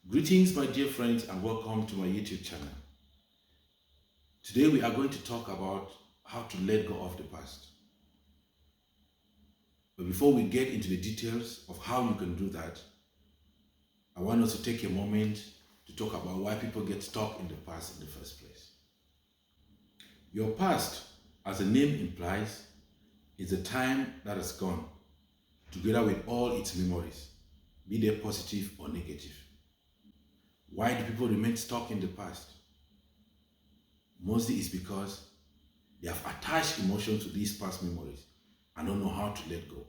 Greetings, my dear friends, and welcome to my YouTube channel. Today we are going to talk about how to let go of the past. But before we get into the details of how you can do that, I want us to take a moment to talk about why people get stuck in the past in the first place. Your past, as the name implies, is the time that has gone, together with all its memories, be they positive or negative. Why do people remain stuck in the past? Mostly it's because they have attached emotions to these past memories and don't know how to let go.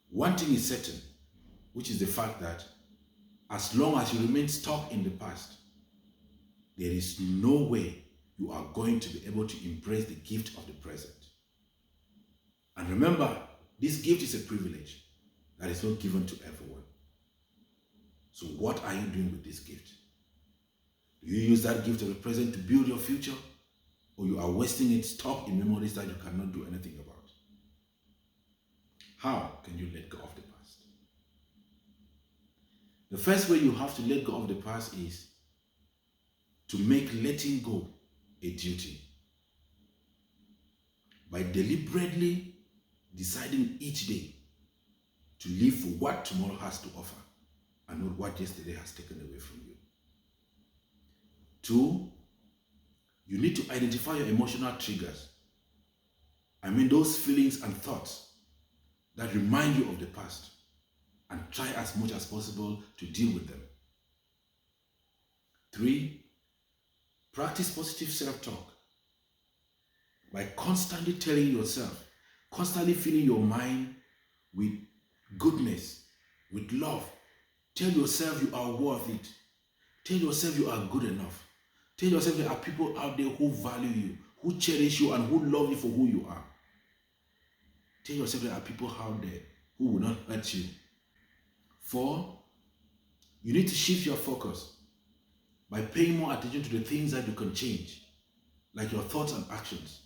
One thing is certain, which is the fact that as long as you remain stuck in the past, there is no way you are going to be able to embrace the gift of the present. And remember, this gift is a privilege that is not given to everyone. So what are you doing with this gift? Do you use that gift of the present to build your future, or you are wasting it stuck in memories that you cannot do anything about? How can you let go of the past? The first way you have to let go of the past is to make letting go a duty. By deliberately deciding each day to live for what tomorrow has to offer and not what yesterday has taken away from you. 2, you need to identify your emotional triggers. I mean those feelings and thoughts that remind you of the past, and try as much as possible to deal with them. 3, practice positive self-talk by constantly telling yourself, constantly filling your mind with goodness, with love. Tell yourself you are worth it. Tell yourself you are good enough. Tell yourself there are people out there who value you, who cherish you, and who love you for who you are. Tell yourself there are people out there who will not hurt you. 4, you need to shift your focus by paying more attention to the things that you can change, like your thoughts and actions,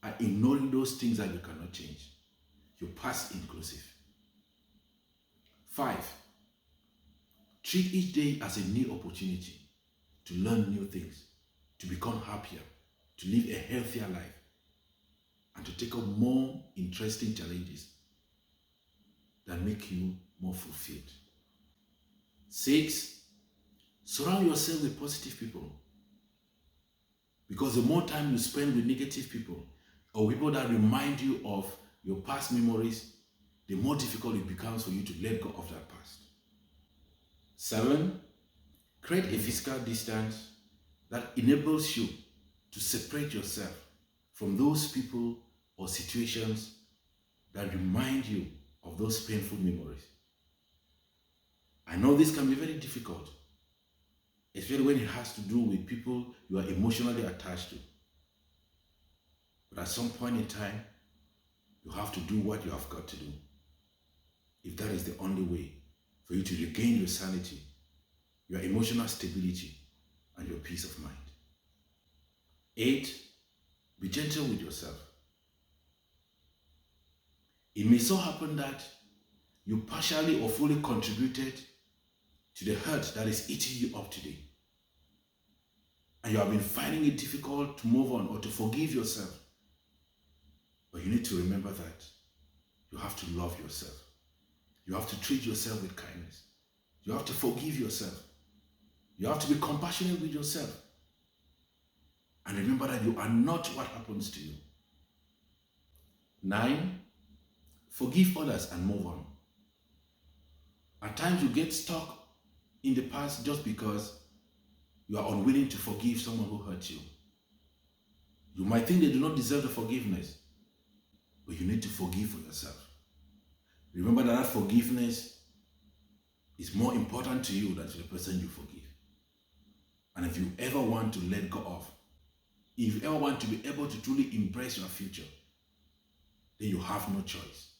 and ignoring those things that you cannot change, your past inclusive. 5, treat each day as a new opportunity to learn new things, to become happier, to live a healthier life, and to take up more interesting challenges that make you more fulfilled. 6, surround yourself with positive people. Because the more time you spend with negative people, or people that remind you of your past memories, the more difficult it becomes for you to let go of that past. 7, create a physical distance that enables you to separate yourself from those people or situations that remind you of those painful memories. I know this can be very difficult, especially when it has to do with people you are emotionally attached to. But at some point in time, you have to do what you have got to do, if that is the only way for you to regain your sanity, your emotional stability, and your peace of mind. 8, be gentle with yourself. It may so happen that you partially or fully contributed to the hurt that is eating you up today, and you have been finding it difficult to move on or to forgive yourself. But you need to remember that you have to love yourself. You have to treat yourself with kindness. You have to forgive yourself. You have to be compassionate with yourself. And remember that you are not what happens to you. 9, forgive others and move on. At times you get stuck in the past just because you are unwilling to forgive someone who hurt you. You might think they do not deserve the forgiveness, but you need to forgive for yourself. Remember that forgiveness is more important to you than to the person you forgive. And if you ever want to let go of, if you ever want to be able to truly embrace your future, then you have no choice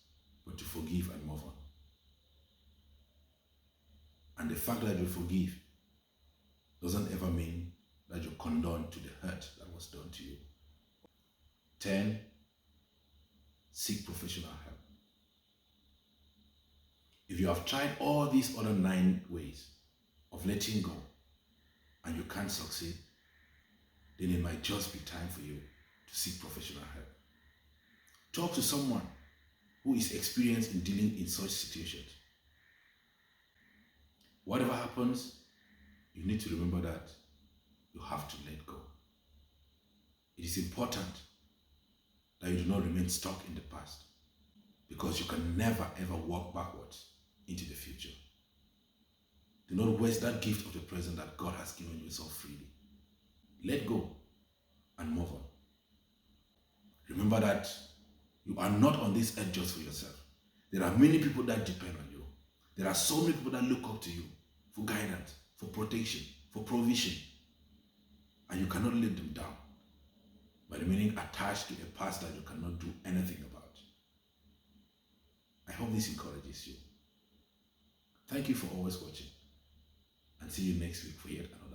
but to forgive and move on. And the fact that you forgive doesn't ever mean that you condone to the hurt that was done to you. 10, seek professional help. If you have tried all these other 9 ways of letting go and you can't succeed, then it might just be time for you to seek professional help. Talk to someone who is experienced in dealing in such situations. Whatever happens, you need to remember that you have to let go. It is important that you do not remain stuck in the past, because you can never ever walk backwards into the future. Do not waste that gift of the present that God has given you so freely. Let go and move on. Remember that you are not on this earth just for yourself. There are many people that depend on you. There are so many people that look up to you for guidance, for protection, for provision. And you cannot let them down by remaining attached to a past that you cannot do anything about. I hope this encourages you. Thank you for always watching, and see you next week for yet another.